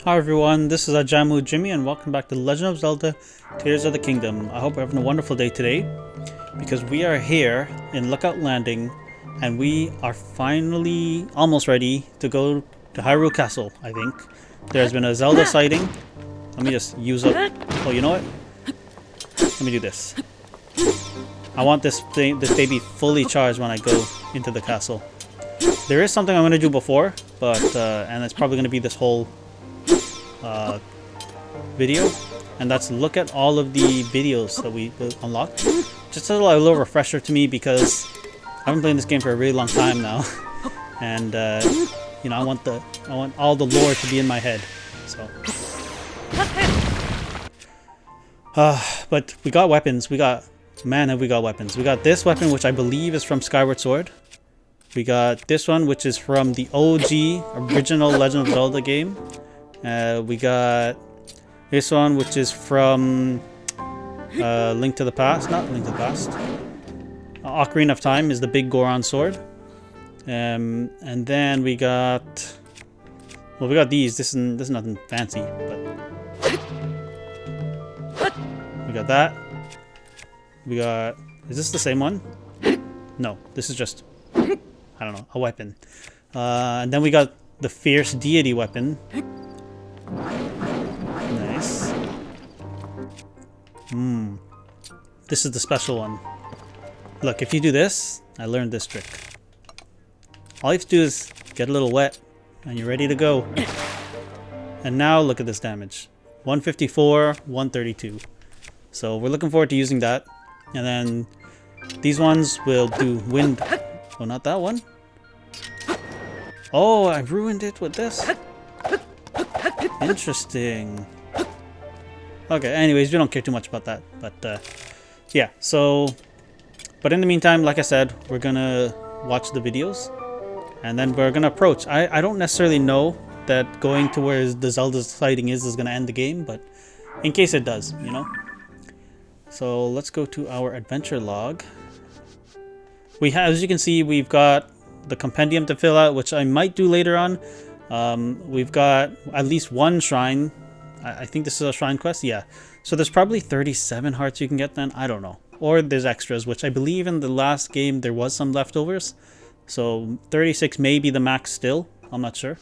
Hi everyone, this is Ajamu Jimmy and welcome back to The Legend of Zelda Tears of the Kingdom. I hope you're having a wonderful day today because we are here in Lookout Landing and we are finally almost ready to go to Hyrule Castle, I think. There's been a Zelda sighting. Let me just use up... Oh, you know what? Let me do this. I want this baby fully charged when I go into the castle. There is something I'm going to do before, but and it's probably going to be this whole video, and that's look at all of the videos that we unlocked. Just a little refresher to me because I've been playing this game for a really long time now, and you know, I want all the lore to be in my head. So, but we got weapons. We got weapons. We got this weapon, which I believe is from Skyward Sword. We got this one, which is from the OG original Legend of Zelda game. We got this one, which is from Link to the Past. Not Link to the Past. Ocarina of Time is the big Goron sword. And then we got... Well, we got these. This is nothing fancy, but... We got that. We got... Is this the same one? No, this is just... I don't know, a weapon. And then we got the Fierce Deity weapon. Nice. This is the special one. Look, if you do this, I learned this trick. All you have to do is get a little wet, and you're ready to go. And now look at this damage. 154, 132. So we're looking forward to using that. And then these ones will do wind... Oh, not that one. Oh, I ruined it with this. Interesting. Okay, anyways, we don't care too much about that. But, yeah, so... But in the meantime, like I said, we're gonna watch the videos. And then we're gonna approach. I don't necessarily know that going to where the Zelda sighting is gonna end the game, but in case it does, you know? So, let's go to our adventure log. We have, as you can see, we've got the compendium to fill out, which I might do later on. We've got at least one shrine. I think this is a shrine quest. Yeah. So there's probably 37 hearts you can get then. I don't know. Or there's extras, which I believe in the last game there was some leftovers. So 36 may be the max still. I'm not sure.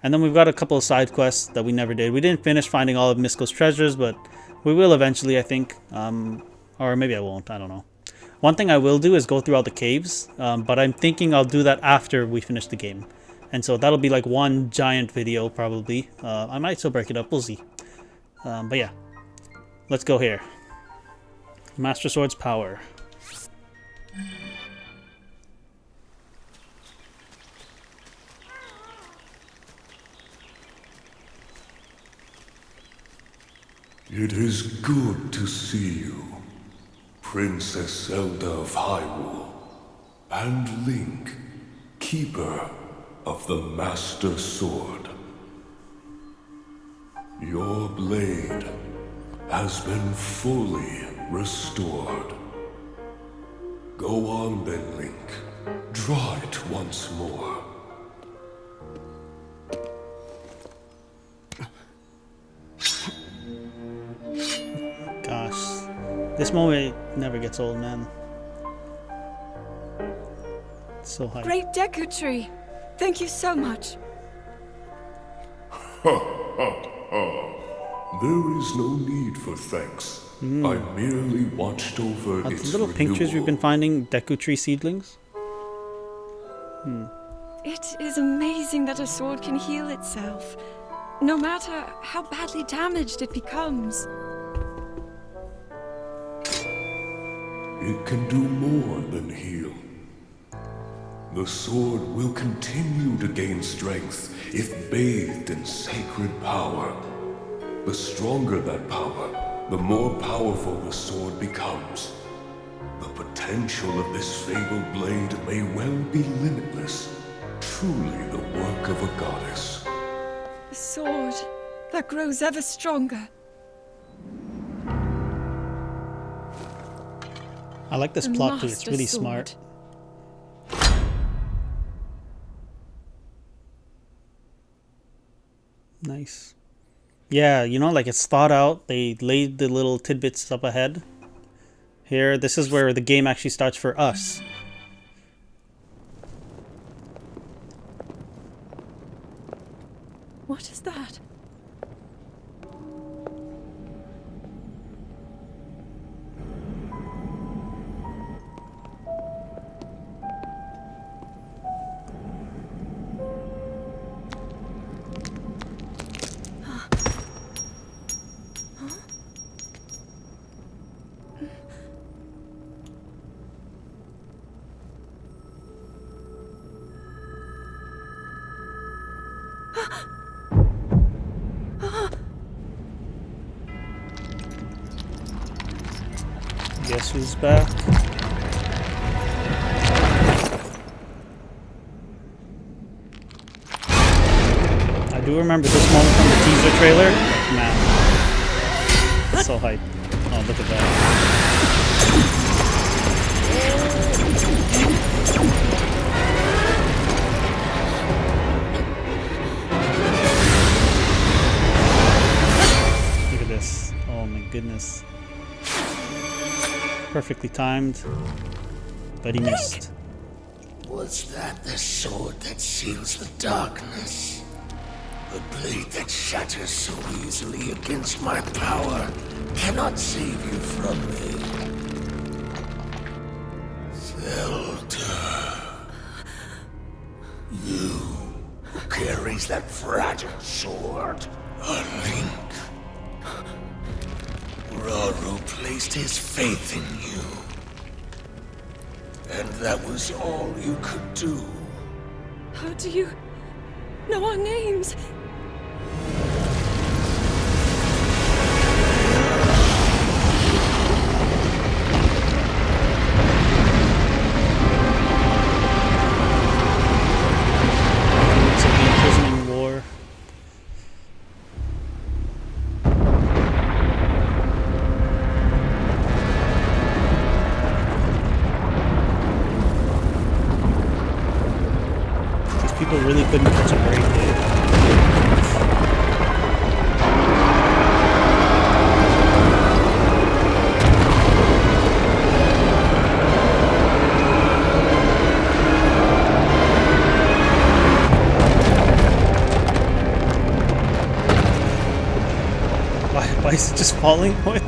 And then we've got a couple of side quests that we never did. We didn't finish finding all of Misko's treasures, but we will eventually, I think. Or maybe I won't. I don't know. One thing I will do is go through all the caves, but I'm thinking I'll do that after we finish the game. And so that'll be like one giant video, probably. I might still break it up, we'll see. But yeah, let's go here. Master Sword's power. It is good to see you, Princess Zelda of Hyrule, and Link, Keeper of the Master Sword. Your blade has been fully restored. Go on then, Link. Draw it once more. Gosh, this moment never gets old, man. It's so high. Great Deku Tree! Thank you so much. There is no need for thanks. I merely watched over Are its the little pink trees we've been finding Deku Tree seedlings? It is amazing that a sword can heal itself, no matter how badly damaged it becomes. It can do more than heal. The sword will continue to gain strength if bathed in sacred power. The stronger that power, the more powerful the sword becomes. The potential of this fabled blade may well be limitless. Truly the work of a goddess. A sword that grows ever stronger. I like this plot too, it's really smart. Nice. Yeah, you know, like it's thought out. They laid the little tidbits up ahead. Here, this is where the game actually starts for us. What is that? Guess who's back? I do remember this moment from the teaser trailer. Man, so hype. Oh, look at that. Look at this. Oh my goodness. Perfectly timed, but he missed. Was that the sword that seals the darkness? The blade that shatters so easily against my power cannot save you from me. Zelda. You who carries that fragile sword. A link. Raru placed his faith in you. And that was all you could do. How do you know our names? It's a imprisoning war. People really couldn't catch a break, dude. Why is it just falling? What?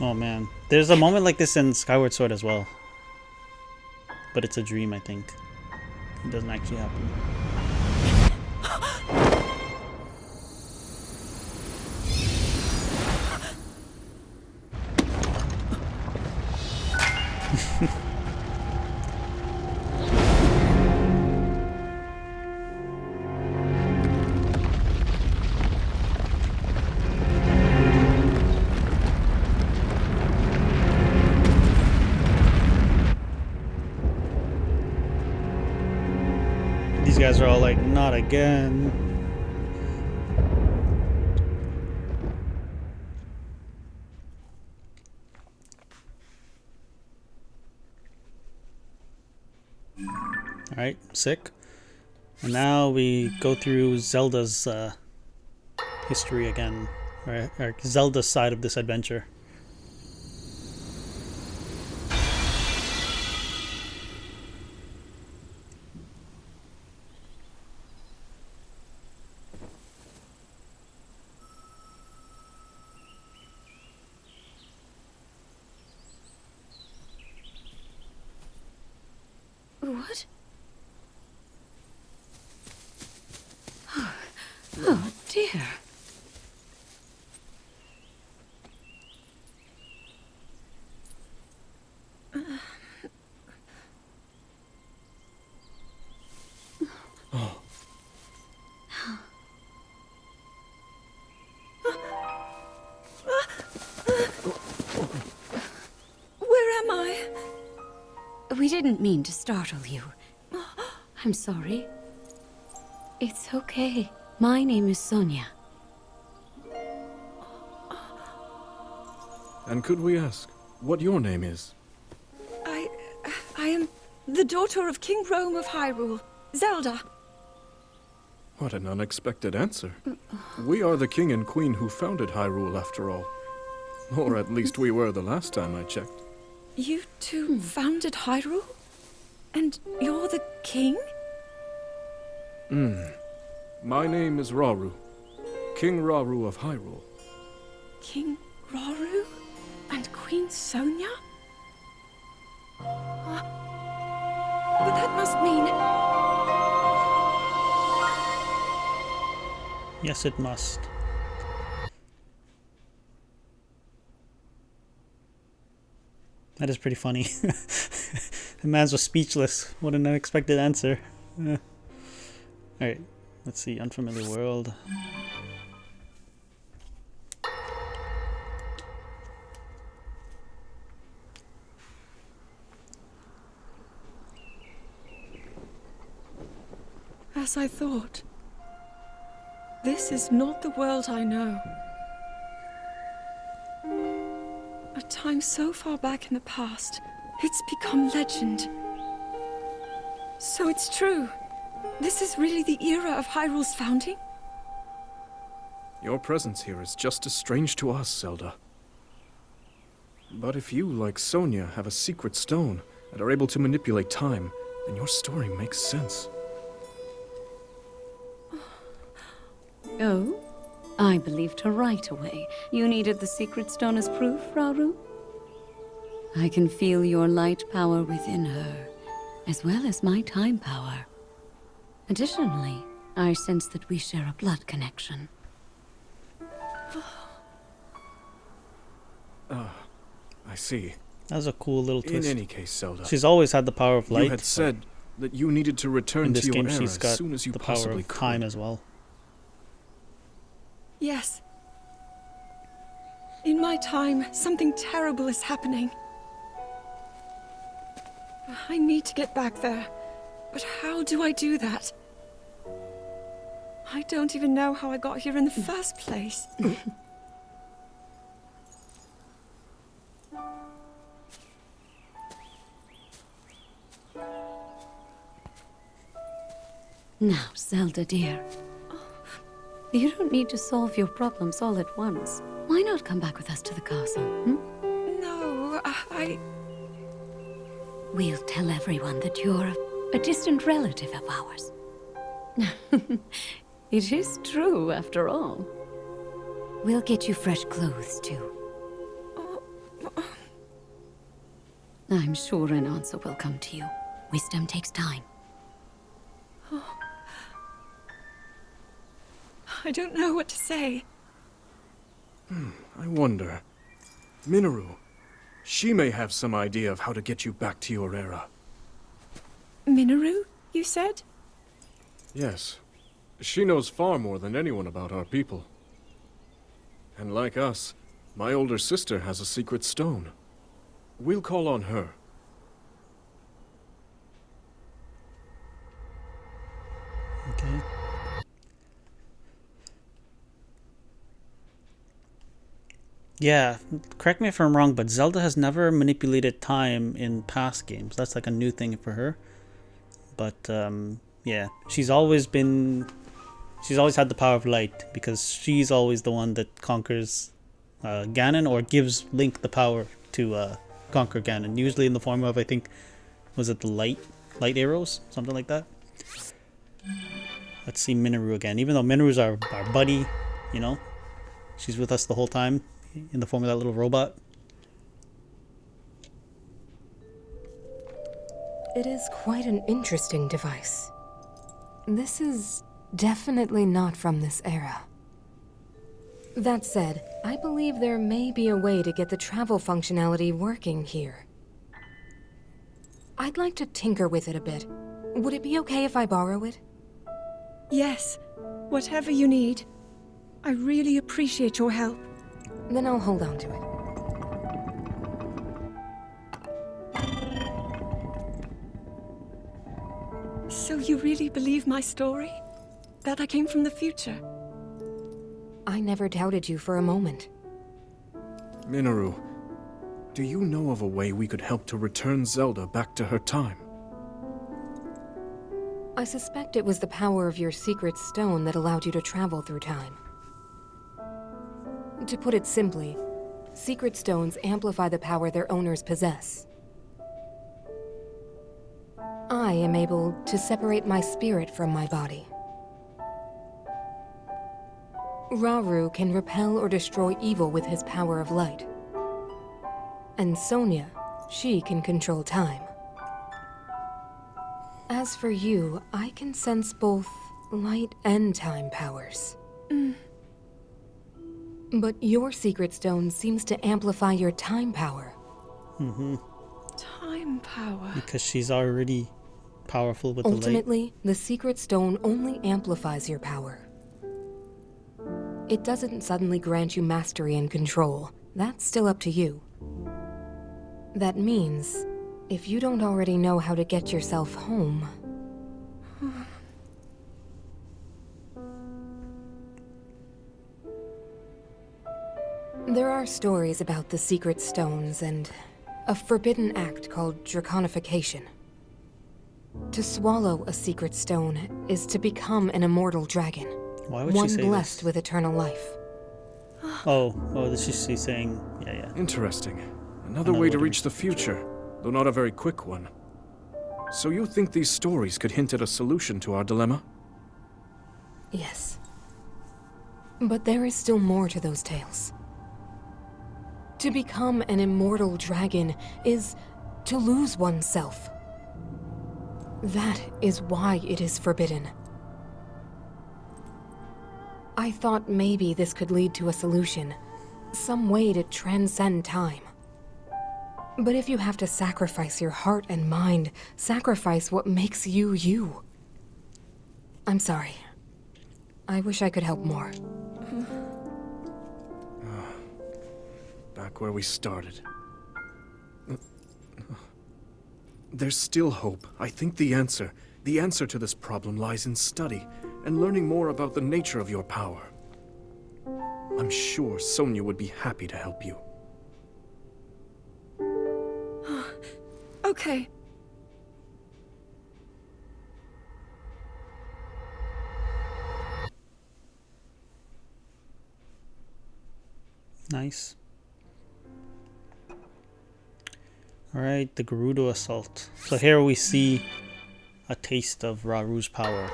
Oh man, there's a moment like this in Skyward Sword as well, but it's a dream. I think it doesn't actually happen. These guys are all like, not again. Alright, sick. And now we go through Zelda's history again, or Zelda's side of this adventure. What? Oh dear. Where am I? We didn't mean to startle you. I'm sorry. It's okay. My name is Sonia. And could we ask what your name is? the daughter of King Rome of Hyrule, Zelda. What an unexpected answer. We are the king and queen who founded Hyrule, after all. Or at least we were the last time I checked. You two founded Hyrule? And you're the king? My name is Rauru. King Rauru of Hyrule. King Rauru? And Queen Sonia? But that must mean... Yes, it must. That is pretty funny. The man's was speechless. What an unexpected answer. Alright, let's see. Unfamiliar world. As I thought. This is not the world I know. A time so far back in the past, it's become legend. So it's true. This is really the era of Hyrule's founding? Your presence here is just as strange to us, Zelda. But if you, like Sonia, have a secret stone and are able to manipulate time, then your story makes sense. Oh? I believed her right away. You needed the secret stone as proof, Rauru? I can feel your light power within her, as well as my time power. Additionally, I sense that we share a blood connection. I see. That's a cool little twist. In any case, Zelda, She's always had the power of light. you had said that you needed to In return this to your game, era she's as got soon as you the power possibly of could. time as well. Yes. In my time, something terrible is happening. I need to get back there. But how do I do that? I don't even know how I got here in the first place. Now, Zelda dear. You don't need to solve your problems all at once. Why not come back with us to the castle, No, We'll tell everyone that you're a distant relative of ours. It is true, after all. We'll get you fresh clothes, too. I'm sure an answer will come to you. Wisdom takes time. I don't know what to say. I wonder. Minoru, she may have some idea of how to get you back to your era. Minoru, you said? Yes. She knows far more than anyone about our people. And like us, my older sister has a secret stone. We'll call on her. Okay. Yeah, correct me if I'm wrong, but Zelda has never manipulated time in past games. That's like a new thing for her. But yeah, she's always had the power of light because she's always the one that conquers Ganon or gives Link the power to conquer Ganon. Usually in the form of, I think, was it the light arrows, something like that. Let's see Minoru again. Even though Minoru's our buddy, you know, she's with us the whole time in the form of that little robot. It is quite an interesting device. This is definitely not from this era. That said, I believe there may be a way to get the travel functionality working here. I'd like to tinker with it a bit. Would it be okay if I borrow it? Yes, whatever you need. I really appreciate your help. Then I'll hold on to it. So you really believe my story? That I came from the future? I never doubted you for a moment. Minoru, do you know of a way we could help to return Zelda back to her time? I suspect it was the power of your secret stone that allowed you to travel through time. To put it simply, secret stones amplify the power their owners possess. I am able to separate my spirit from my body. Rauru can repel or destroy evil with his power of light. And Sonia, she can control time. As for you, I can sense both light and time powers. But your secret stone seems to amplify your time power. Time power. Because she's already powerful with the light. Ultimately, the secret stone only amplifies your power. It doesn't suddenly grant you mastery and control. That's still up to you. That means, if you don't already know how to get yourself home... There are stories about the secret stones and a forbidden act called draconification. To swallow a secret stone is to become an immortal dragon. Why would one she say blessed this? with eternal life. She's saying, yeah. Interesting. Another way to reach the future, though not a very quick one. So you think these stories could hint at a solution to our dilemma? Yes. But there is still more to those tales. To become an immortal dragon is to lose oneself. That is why it is forbidden. I thought maybe this could lead to a solution, some way to transcend time. But if you have to sacrifice your heart and mind, sacrifice what makes you you. I'm sorry. I wish I could help more. Back where we started. There's still hope. I think the answer to this problem lies in study and learning more about the nature of your power. I'm sure Sonia would be happy to help you. Okay. Nice. Alright, the Gerudo Assault. So here we see a taste of Rauru's power.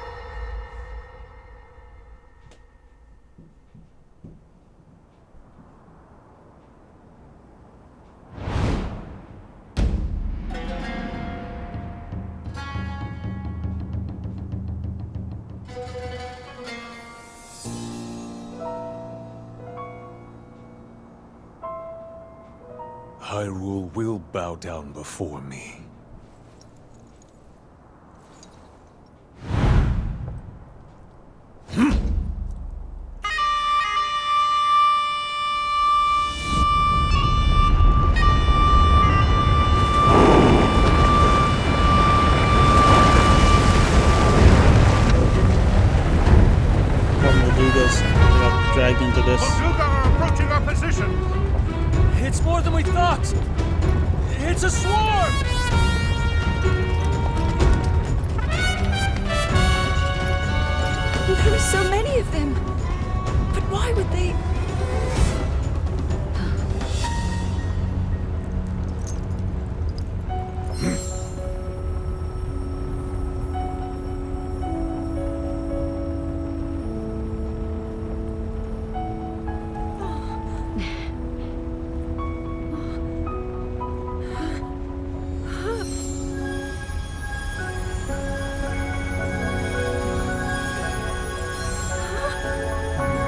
Hyrule will bow down before me. Moldugas got dragged into this. Molduga are approaching our position! It's more than we thought! It's a swarm! There are so many of them. But why would they...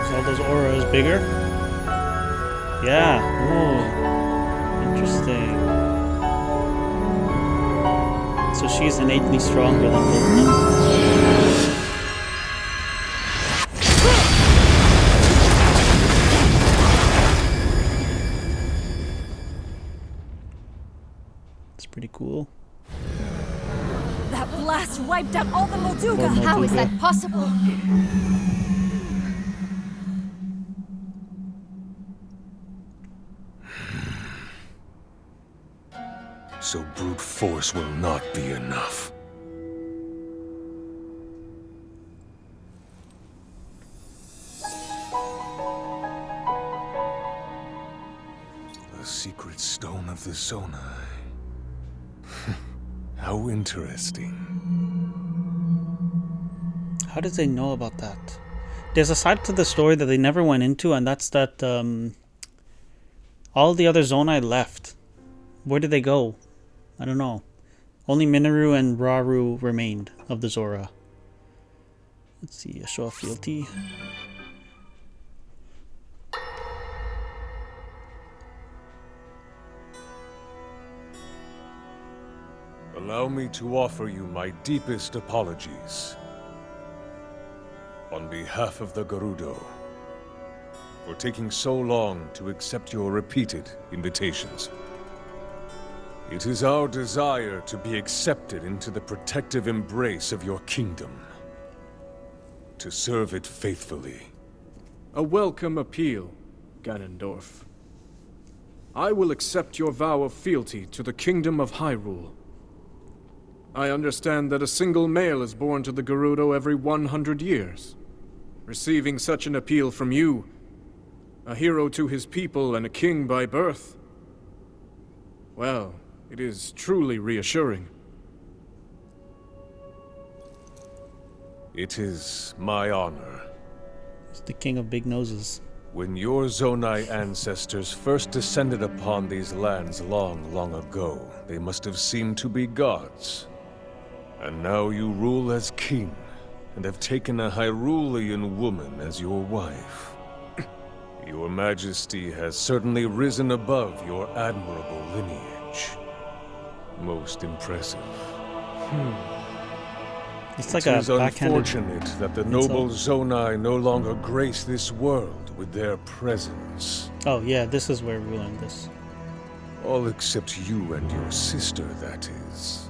Zelda's aura is bigger? Yeah. Oh, interesting. So she's innately stronger than both of them? It's pretty cool. That blast wiped out all the Molduga! Poor How is Molduga. that possible? So brute force will not be enough. the Zonai. How interesting. How did they know about that? There's a side to the story that they never went into, and that's that all the other Zonai left. Where did they go? I don't know. Only Minoru and Rauru remained of the Zora. Let's see, a show of fealty. Allow me to offer you my deepest apologies. On behalf of the Gerudo, for taking so long to accept your repeated invitations. It is our desire to be accepted into the protective embrace of your kingdom. To serve it faithfully. A welcome appeal, Ganondorf. I will accept your vow of fealty to the kingdom of Hyrule. I understand that a single male is born to the Gerudo every 100 years. Receiving such an appeal from you, a hero to his people and a king by birth, well, it is truly reassuring. It is my honor. It's the king of big noses. When your Zonai ancestors first descended upon these lands long, long ago, they must have seemed to be gods. And now you rule as king, and have taken a Hyrulean woman as your wife. Your Majesty has certainly risen above your admirable lineage. Most impressive. It's like It a is backhanded unfortunate that the noble Zonai no longer grace this world with their presence. Oh yeah, this is where we learned this. All except you and your sister, that is.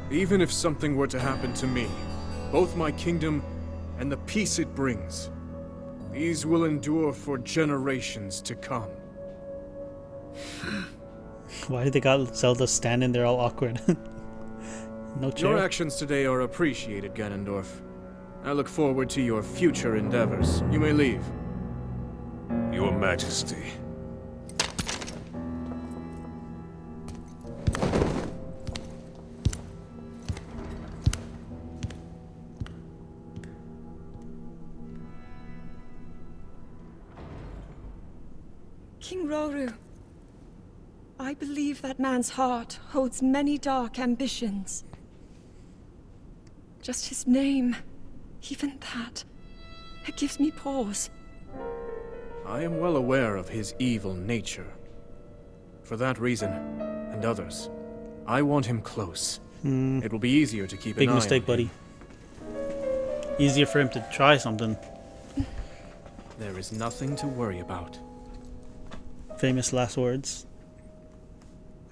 Even if something were to happen to me, both my kingdom and the peace it brings, these will endure for generations to come. Why did they got Zelda standing there all awkward? No chair. Your actions today are appreciated, Ganondorf. I look forward to your future endeavors. You may leave. Your Majesty. King Rauru, I believe that man's heart holds many dark ambitions. Just his name, even that, it gives me pause. I am well aware of his evil nature. For that reason, and others, I want him close. It will be easier to keep Big an eye mistake, on buddy. him. Easier for him to try something. There is nothing to worry about. Famous last words.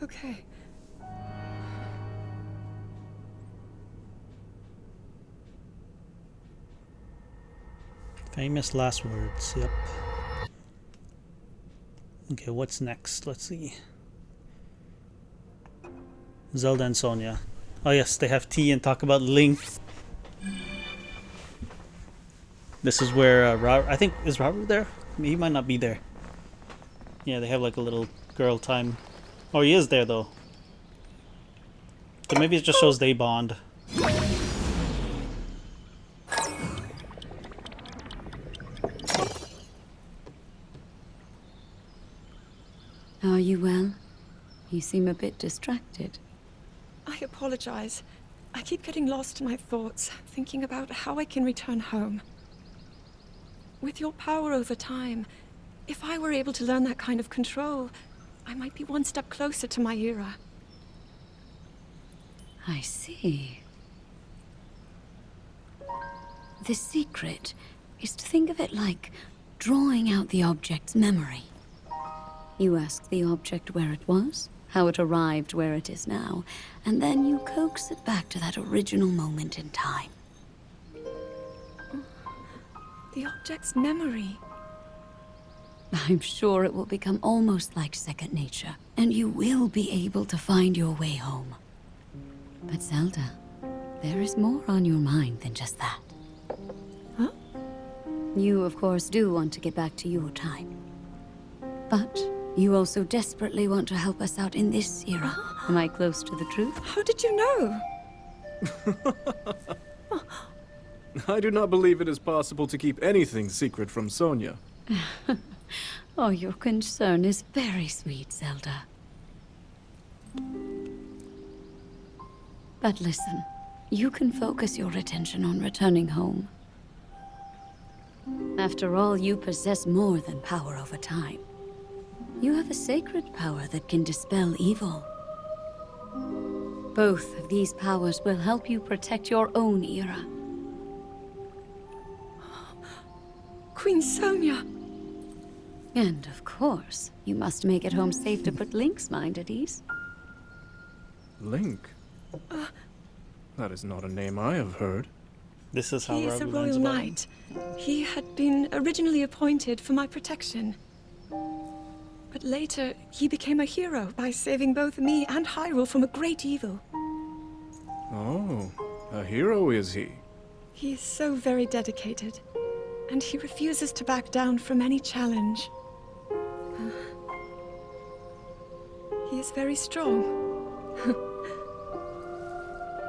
Okay. Famous last words, yep. Okay, what's next? Let's see. Zelda and Sonia. Oh yes, they have tea and talk about Link. This is where I think, is Robert there? He might not be there. Yeah, they have like a little girl time. Oh, he is there though. So maybe it just shows they bond. Are you well? You seem a bit distracted. I apologize. I keep getting lost in my thoughts, thinking about how I can return home. With your power over time, if I were able to learn that kind of control, I might be one step closer to my era. I see. The secret is to think of it like drawing out the object's memory. You ask the object where it was, how it arrived where it is now, and then you coax it back to that original moment in time. The object's memory. I'm sure it will become almost like second nature, and you will be able to find your way home. But Zelda, there is more on your mind than just that. Huh? You, of course, do want to get back to your time. But You also desperately want to help us out in this era. Am I close to the truth? How did you know? I do not believe it is possible to keep anything secret from Sonia. Oh, your concern is very sweet, Zelda. But listen, you can focus your attention on returning home. After all, you possess more than power over time. You have a sacred power that can dispel evil. Both of these powers will help you protect your own era. Queen Sonia! And of course, you must make it home safe to put Link's mind at ease. Link? That is not a name I have heard. This is how He is a Rabu royal learns about him. knight. He had been originally appointed for my protection. But later, he became a hero by saving both me and Hyrule from a great evil. Oh, a hero is he? He is so very dedicated, and he refuses to back down from any challenge. He is very strong.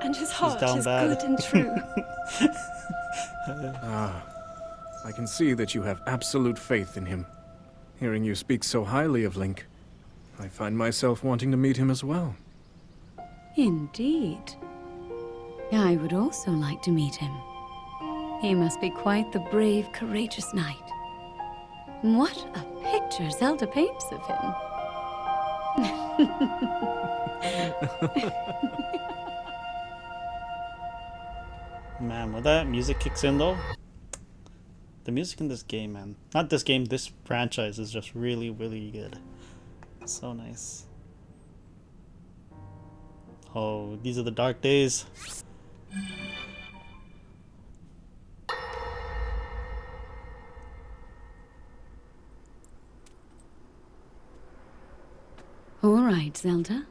And his heart down is bad. good and true. I can see that you have absolute faith in him. Hearing you speak so highly of Link, I find myself wanting to meet him as well. Indeed. I would also like to meet him. He must be quite the brave, courageous knight. What a picture Zelda paints of him. Man, when that music kicks in though, the music in this game, man, not this game, this franchise is just really, really good. So nice. Oh, these are the dark days. All right, Zelda.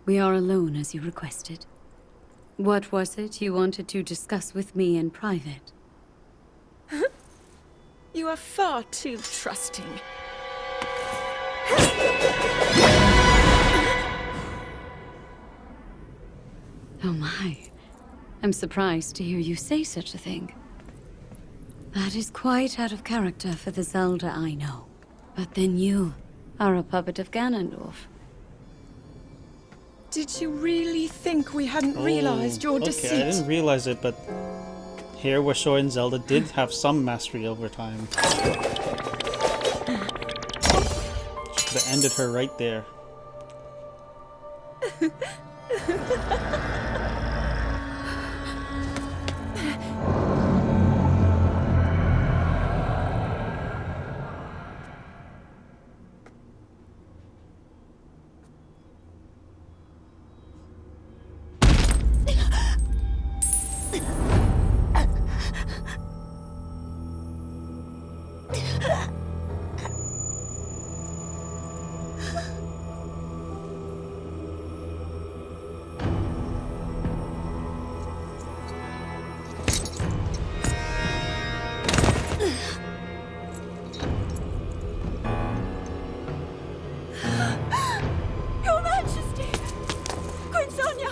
We are alone as you requested. What was it you wanted to discuss with me in private? You are far too trusting. Oh my. I'm surprised to hear you say such a thing. That is quite out of character for the Zelda I know. But then you are a puppet of Ganondorf. Did you really think we hadn't realized your okay, deceit? I didn't realize it, but here we're showing Zelda did have some mastery over time. Should have ended her right there. Your Majesty! Queen Sonia!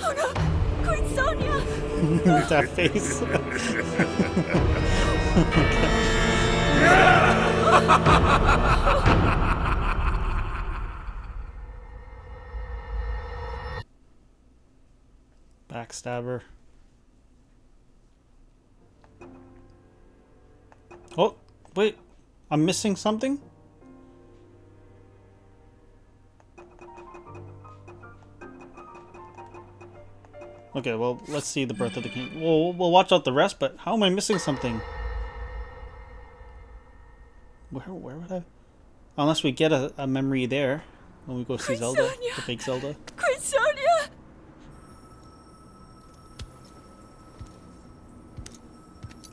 Oh no! Queen Sonia! With that face. Backstabber. Oh, wait. I'm missing something? Okay, well, let's see the Birth of the King. We'll watch out the rest, but how am I missing something? Where would I... Unless we get a memory there when we go see Queen Zelda, Sonia! the big Zelda. Queen Sonia!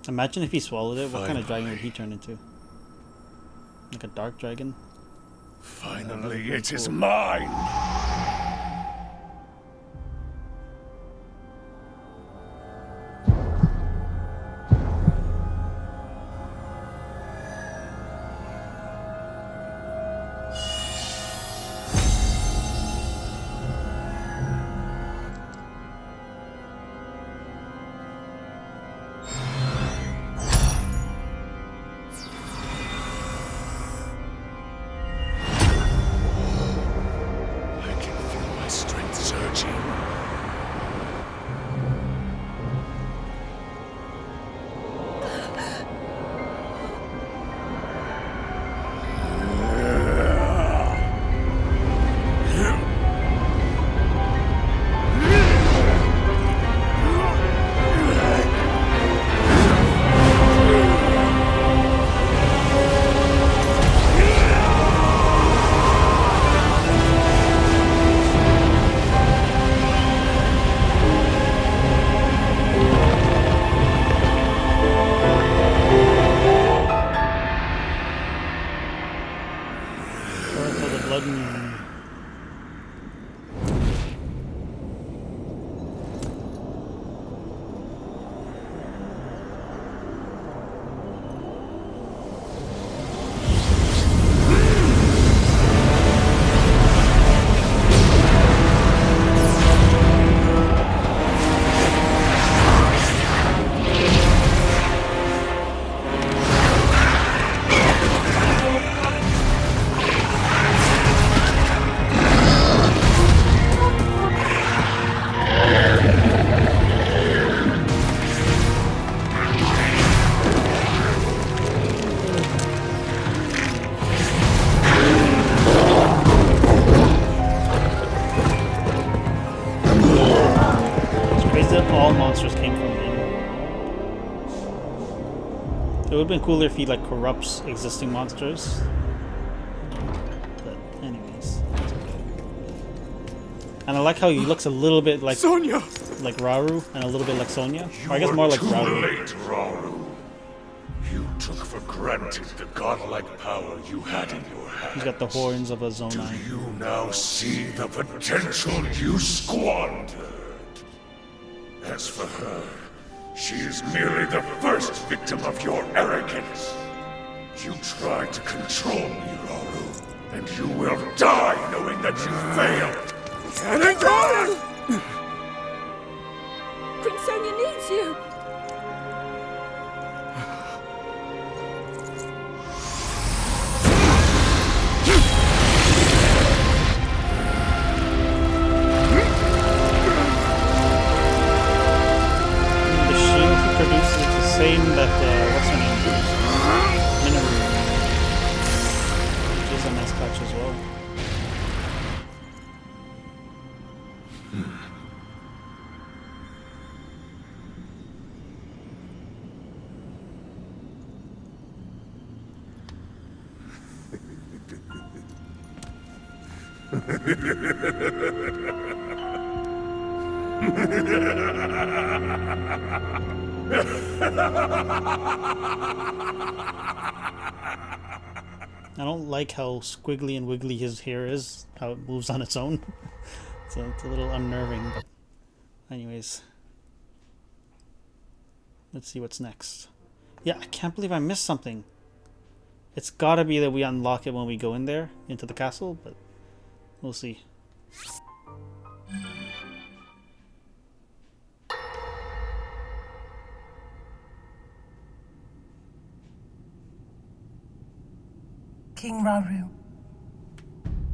Imagine if he swallowed it, what kind of dragon would he turn into? Like a dark dragon? Finally, it is mine! all monsters came from him. It would have been cooler if he like corrupts existing monsters. But anyways, it's okay. And I like how he looks a little bit like Sonya! like Rauru and a little bit like Sonya. Or I guess more like too Rauru. late, Rauru. You took for granted the godlike power you had in your hand. He's got the horns of a Do Zonai. you now see the potential you squandered? As for her, she is merely the first victim of your arrogance. You tried to control me, Rauru, and you will die knowing that you failed. Queen Sonia needs you! The shield he produces is the same that what's her name produces. Minoru. Which is a nice touch as well. I don't like how squiggly and wiggly his hair is, how it moves on its own. So it's a little unnerving, but anyways. Let's see what's next. Yeah, I can't believe I missed something. It's gotta be that we unlock it when we go in there, into the castle, but we'll see. King Rauru,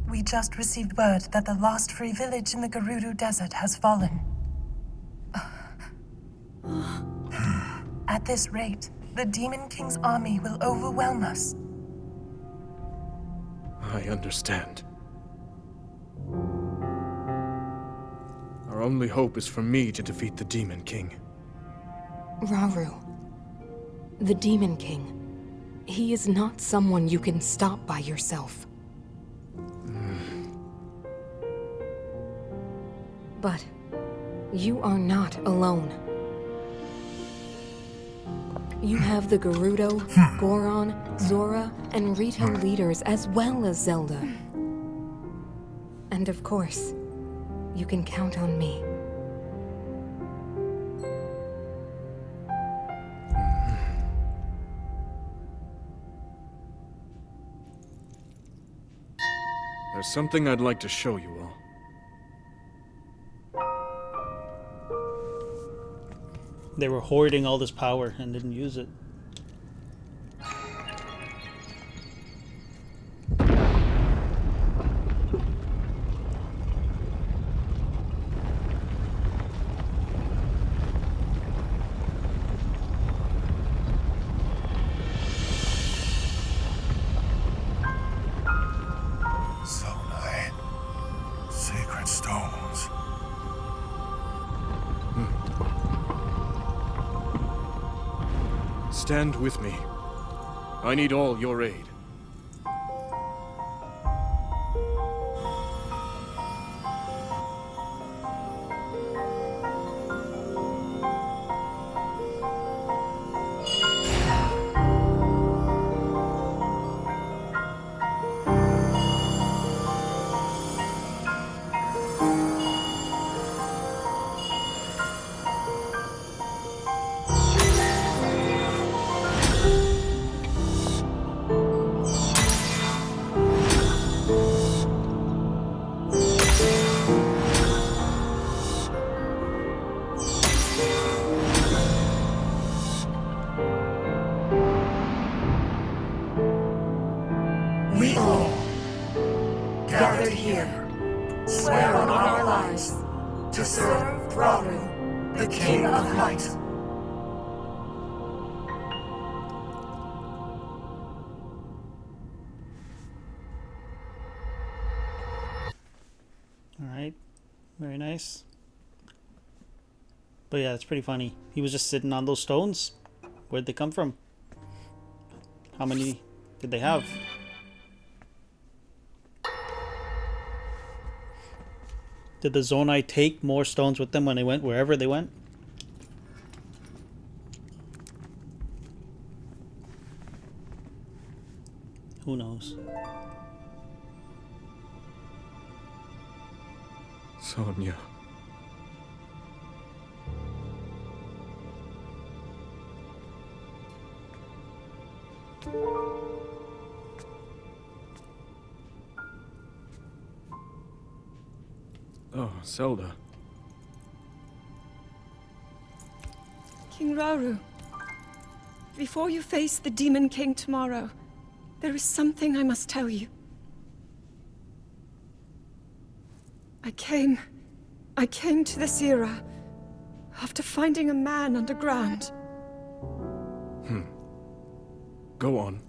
we just received word that the lost free village in the Gerudo Desert has fallen. At this rate, the Demon King's army will overwhelm us. I understand. Our only hope is for me to defeat the Demon King. Rauru, the Demon King. He is not someone you can stop by yourself. But you are not alone. You have the Gerudo, Goron, Zora, and Rito leaders as well as Zelda. And of course, you can count on me. There's something I'd like to show you all. They were hoarding all this power and didn't use it. Zonai. Sacred stones. Stand with me. I need all your aid. We all, gathered here, swear on our lives to serve Rauru, the King of Light. Alright, very nice. But yeah, it's pretty funny. He was just sitting on those stones. Where'd they come from? How many did they have? Did the Zonai take more stones with them when they went wherever they went? Who knows? Sonia. Oh, Zelda. King Rauru, before you face the Demon King tomorrow, there is something I must tell you. I came to this era after finding a man underground. Go on.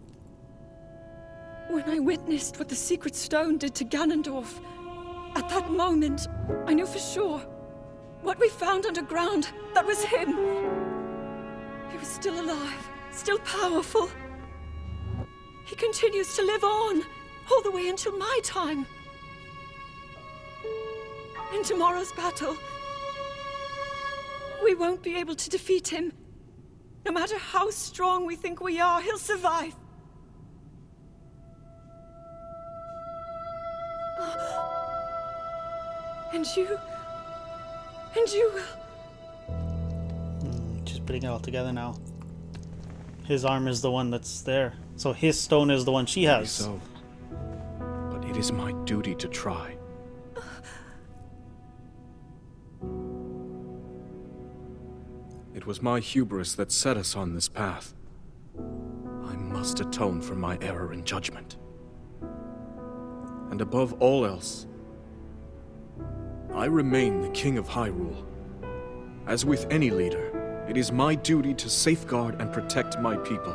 When I witnessed what the Secret Stone did to Ganondorf, at that moment, I knew for sure. What we found underground, that was him. He was still alive, still powerful. He continues to live on, all the way until my time. In tomorrow's battle, we won't be able to defeat him. No matter how strong we think we are, he'll survive. And you will. Just putting it all together now. His arm is the one that's there. So his stone is the one she has. So, but it is my duty to try. It was my hubris that set us on this path. I must atone for my error in judgment. And above all else, I remain the King of Hyrule. As with any leader, it is my duty to safeguard and protect my people,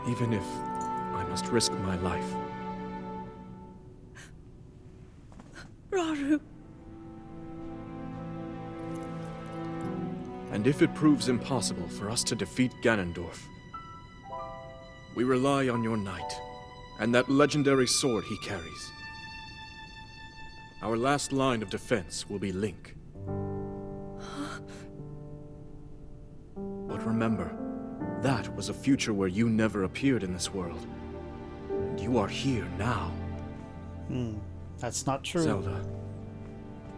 even if I must risk my life. Rauru. And if it proves impossible for us to defeat Ganondorf, we rely on your knight, and that legendary sword he carries. Our last line of defense will be Link. But remember, that was a future where you never appeared in this world. And you are here now. That's not true. Zelda,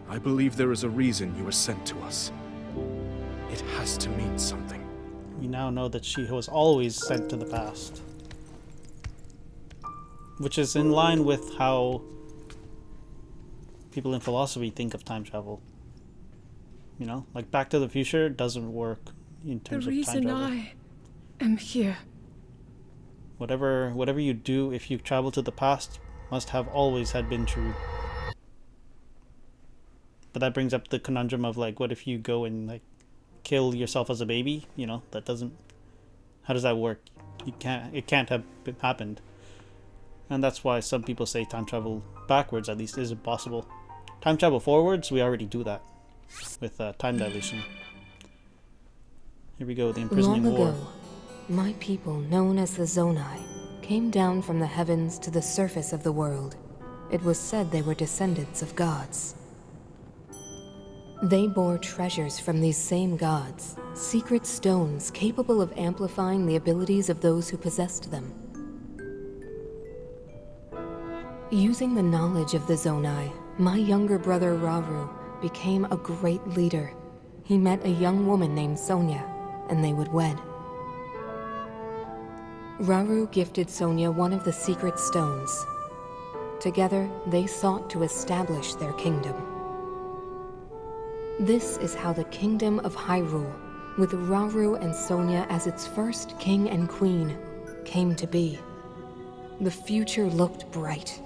I believe there is a reason you were sent to us. It has to mean something. We now know that she was always sent to the past. Which is in line with how people in philosophy think of time travel. You know, like Back to the Future doesn't work in terms of time travel. The reason I am here. Whatever you do, if you travel to the past, must have always had been true. But that brings up the conundrum of like, what if you go and like kill yourself as a baby? You know, that doesn't. How does that work? It can't have happened. And that's why some people say time travel backwards at least isn't possible. Time travel forwards, we already do that with time dilation. Here we go, the imprisoning Long war. ago, my people, known as the Zonai, came down from the heavens to the surface of the world. It was said they were descendants of gods. They bore treasures from these same gods, secret stones capable of amplifying the abilities of those who possessed them. Using the knowledge of the Zonai, my younger brother Rauru became a great leader. He met a young woman named Sonia, and they would wed. Rauru gifted Sonia one of the secret stones. Together, they sought to establish their kingdom. This is how the kingdom of Hyrule, with Rauru and Sonia as its first king and queen, came to be. The future looked bright.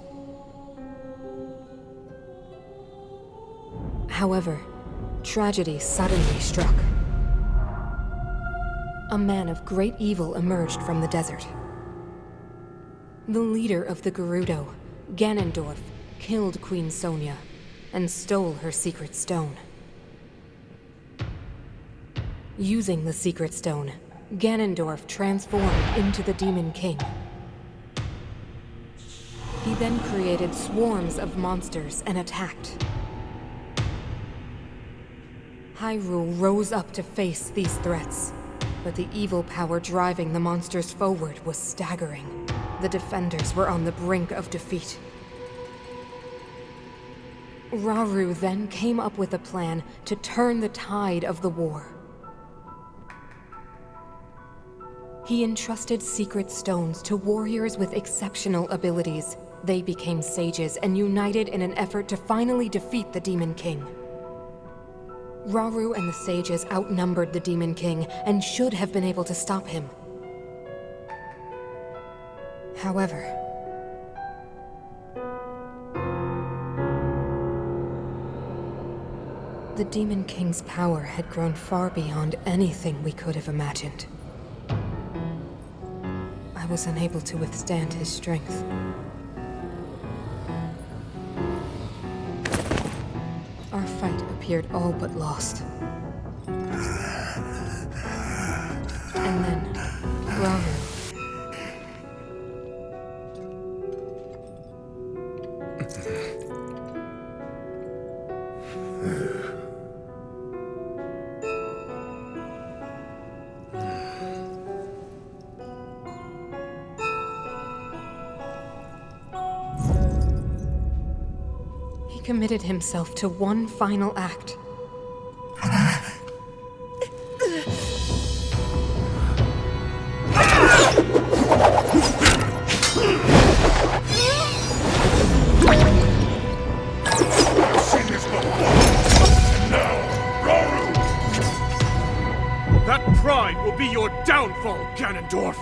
However, tragedy suddenly struck. A man of great evil emerged from the desert. The leader of the Gerudo, Ganondorf, killed Queen Sonia and stole her secret stone. Using the Secret Stone, Ganondorf transformed into the Demon King. He then created swarms of monsters and attacked. Hyrule rose up to face these threats, but the evil power driving the monsters forward was staggering. The defenders were on the brink of defeat. Rauru then came up with a plan to turn the tide of the war. He entrusted secret stones to warriors with exceptional abilities. They became sages and united in an effort to finally defeat the Demon King. Rauru and the sages outnumbered the Demon King and should have been able to stop him. However, the Demon King's power had grown far beyond anything we could have imagined. I was unable to withstand his strength. Our fight appeared all but lost. And then, Rauru. He committed himself to one final act. That pride will be your downfall, Ganondorf!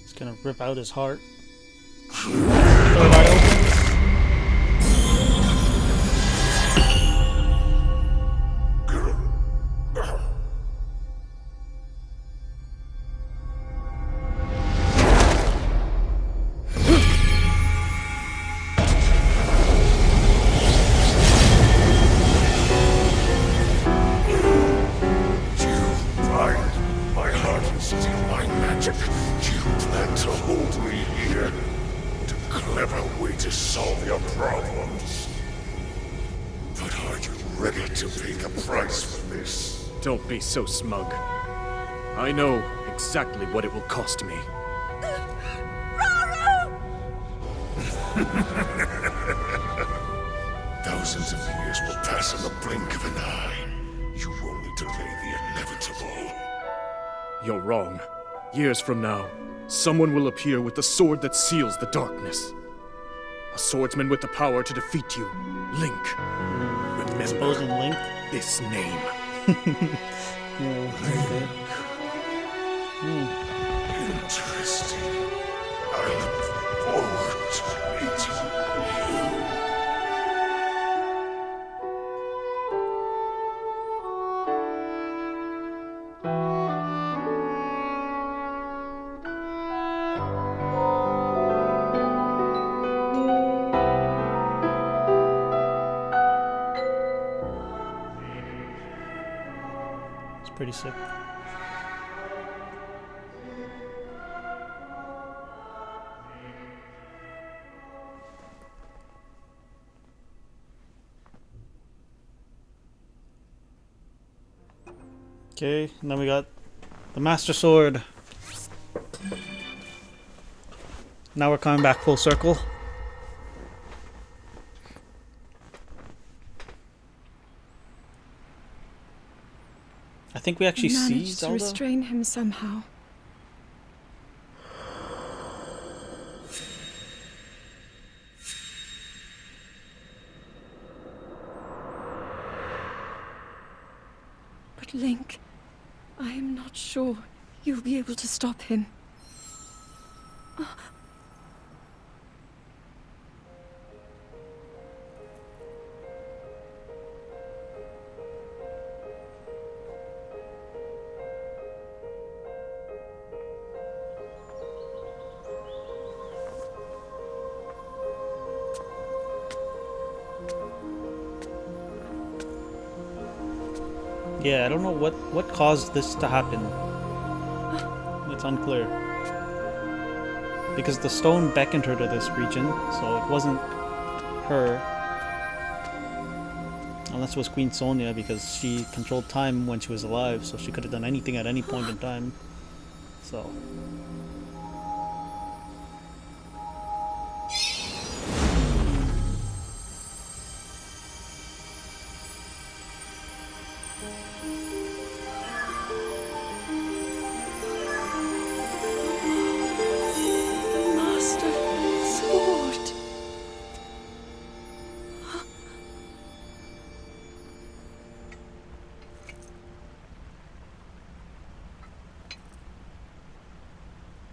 It's gonna rip out his heart. Third eye opens. Don't be so smug. I know exactly what it will cost me. Thousands of years will pass in the blink of an eye. You only delay the inevitable. You're wrong. Years from now, someone will appear with the sword that seals the darkness. A swordsman with the power to defeat you. Link. Remember Exposing Link. this name. Okay. Interesting. I look forward to meeting you. It's pretty sick. Okay, and then we got the Master Sword. Now we're coming back full circle. I think we actually see managed to Zelda. restrain him somehow. But Link, I am not sure you'll be able to stop him. Yeah, I don't know what caused this to happen. It's unclear. Because the stone beckoned her to this region, so it wasn't her. Unless it was Queen Sonia, because she controlled time when she was alive, so she could have done anything at any point in time. So... Master Sword.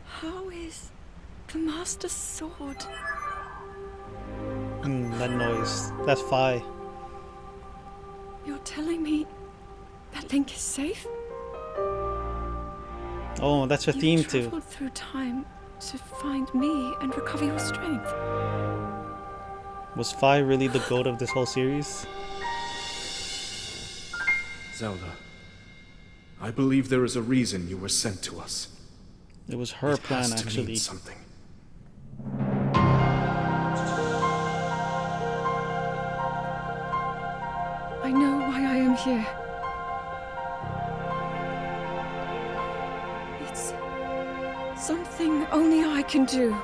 How is the Master Sword? that noise. That's Fi. You're telling me that Link is safe? Oh, that's her theme You too. traveled through time to find me and recover your strength. Was Fi really the goat of this whole series? Zelda, I believe there is a reason you were sent to us. It was her It plan, has to actually. mean something. I know why I am here. It's something only I can do.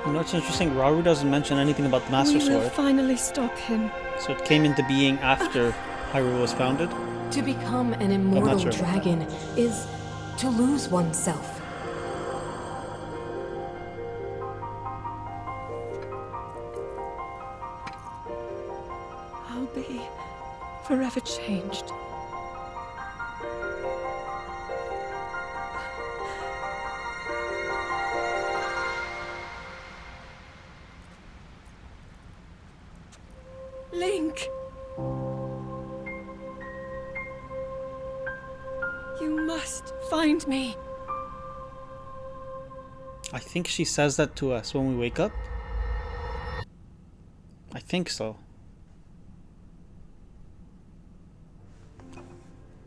You know, it's interesting. Rauru doesn't mention anything about the Master We will Sword, finally stop him. so it came into being after Hyrule was founded. To become an not immortal sure about dragon is to lose oneself. I'll be forever changed. Link! You must find me. I think she says that to us when we wake up. I think so.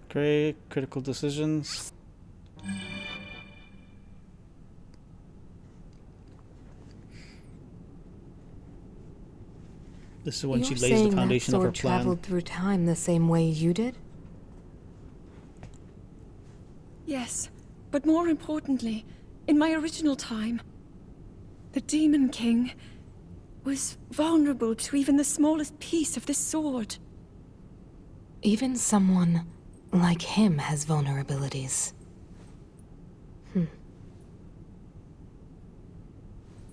Great critical decisions. This is when she You're lays the saying foundation that of her sword plan. traveled through time the same way you did? Yes, but more importantly, in my original time, the Demon King was vulnerable to even the smallest piece of this sword. Even someone like him has vulnerabilities.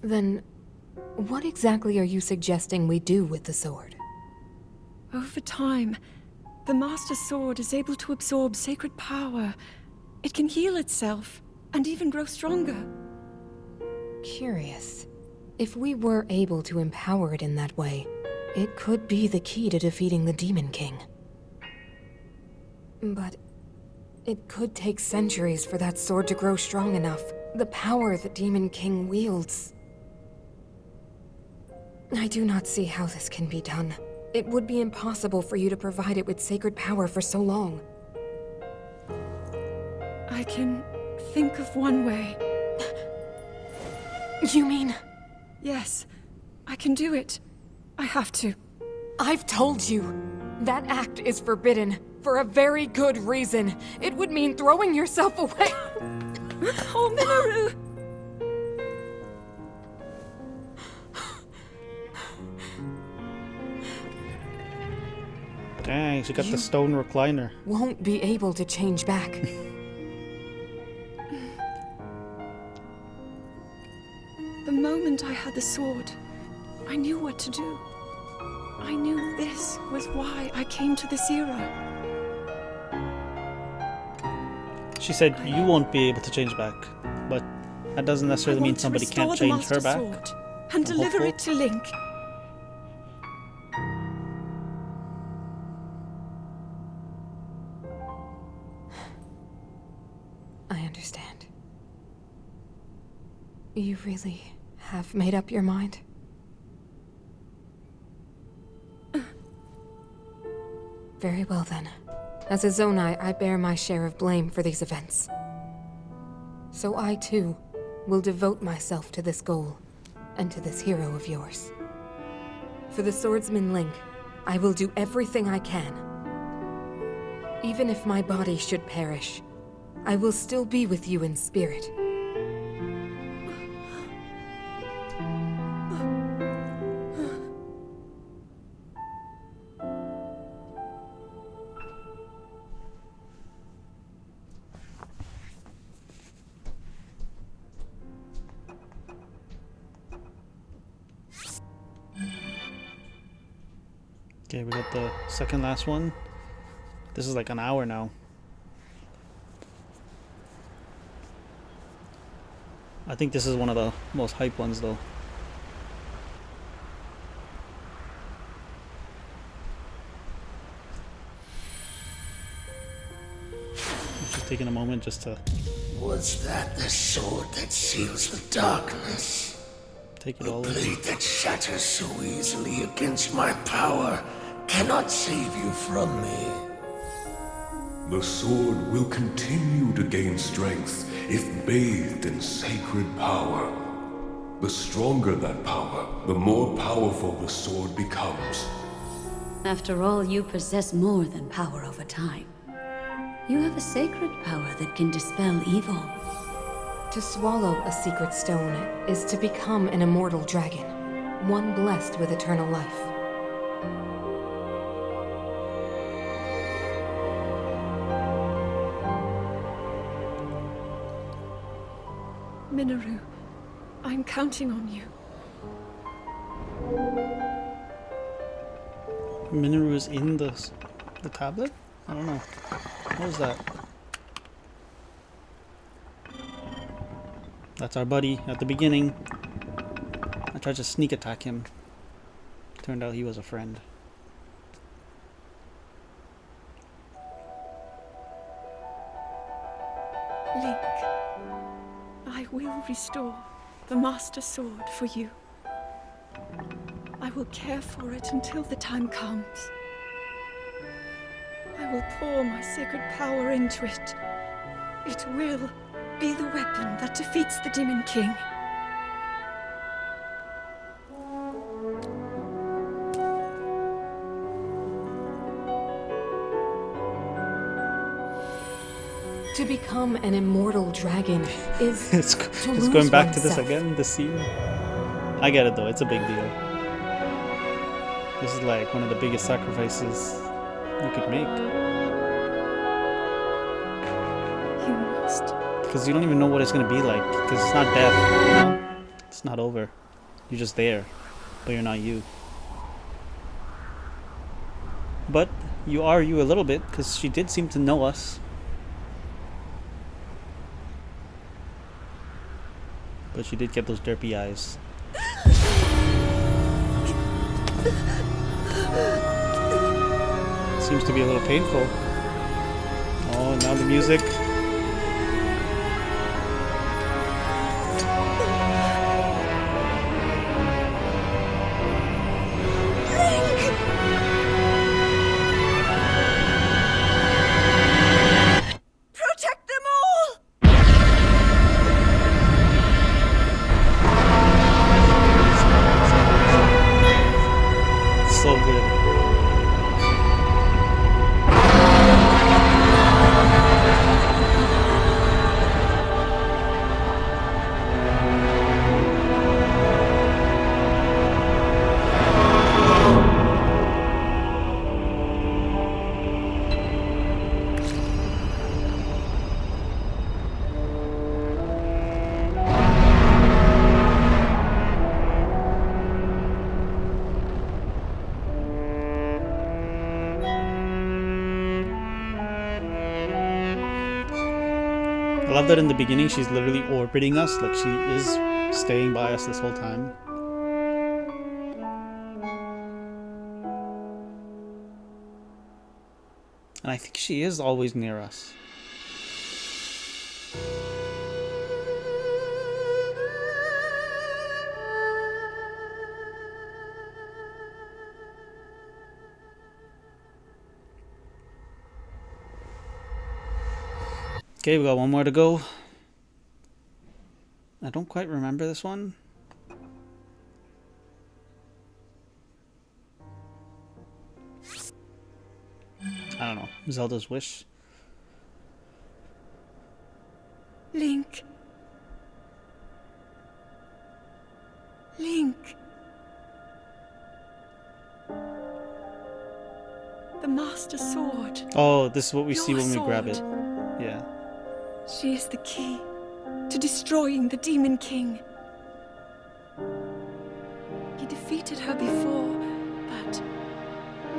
Then, what exactly are you suggesting we do with the sword? Over time, the Master Sword is able to absorb sacred power. It can heal itself, and even grow stronger. Curious. If we were able to empower it in that way, it could be the key to defeating the Demon King. But it could take centuries for that sword to grow strong enough. The power the Demon King wields. I do not see how this can be done. It would be impossible for you to provide it with sacred power for so long. I can think of one way. You mean? Yes, I can do it. I have to. I've told you. That act is forbidden. For a very good reason. It would mean throwing yourself away. Oh, Minoru! Dang, she got the stone recliner. Won't be able to change back. The moment I had the sword, I knew what to do. I knew this was why I came to this era. She said you won't be able to change back, but that doesn't necessarily mean somebody can't change her back. Sword and I'm deliver hopeful. it to Link. I understand. You really have made up your mind? Very well then. As a Zonai, I bear my share of blame for these events. So I, too, will devote myself to this goal, and to this hero of yours. For the swordsman Link, I will do everything I can. Even if my body should perish, I will still be with you in spirit. Okay, we got the second last one. This is like an hour now. I think this is one of the most hype ones though. Just taking a moment just to Was that the sword that seals the darkness? take it The all in. blade that shatters so easily against my power cannot save you from me. The sword will continue to gain strength if bathed in sacred power. The stronger that power, the more powerful the sword becomes. After all, you possess more than power over time. You have a sacred power that can dispel evil. To swallow a secret stone is to become an immortal dragon, one blessed with eternal life. Minoru, I'm counting on you. Minoru is in the tablet? I don't know. What was that? That's our buddy at the beginning. I tried to sneak attack him. Turned out he was a friend. Link, I will restore the Master Sword for you. I will care for it until the time comes. I will pour my sacred power into it. It will be the weapon that defeats the Demon King. To become an immortal dragon is It's to it's lose going back to this oneself. again, the scene. I get it though, it's a big deal. This is like one of the biggest sacrifices you could make. You must. Because you don't even know what it's going to be like. Because it's not death, you know? It's not over. You're just there. But you're not you. But you are you a little bit. Because she did seem to know us. But she did get those derpy eyes. Seems to be a little painful. Oh, now the music. Protect them all! So good. I love that in the beginning she's literally orbiting us, like she is staying by us this whole time. And I think she is always near us. Okay, we got one more to go. I don't quite remember this one. I don't know. Zelda's Wish. Link. Link. The Master Sword. Oh, this is what we see Your when we grab it. sword. Yeah. She is the key to destroying the Demon King. He defeated her before, but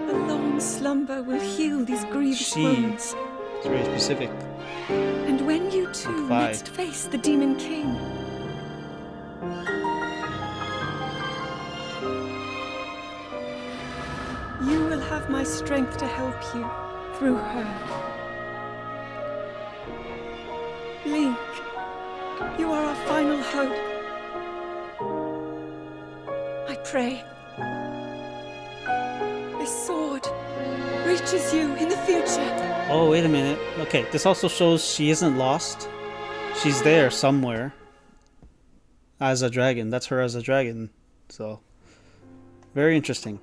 a long slumber will heal these grievous wounds. It's very specific. And when you two next face the Demon King, you will have my strength to help you through her. Link, you are our final hope. I pray this sword reaches you in the future. Oh, wait a minute. Okay, this also shows she isn't lost. She's there somewhere. As a dragon. That's her as a dragon. So, very interesting.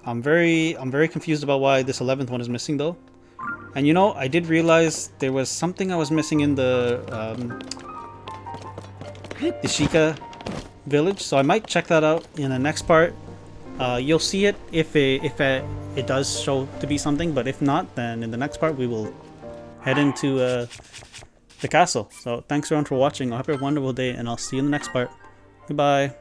I'm very confused about why this 11th one is missing though. And you know, I did realize there was something I was missing in the Ishika village, so I might check that out in the next part. You'll see it if it does show to be something, but if not, then in the next part we will head into the castle. So thanks everyone for watching. I hope you have a wonderful day, and I'll see you in the next part. Goodbye.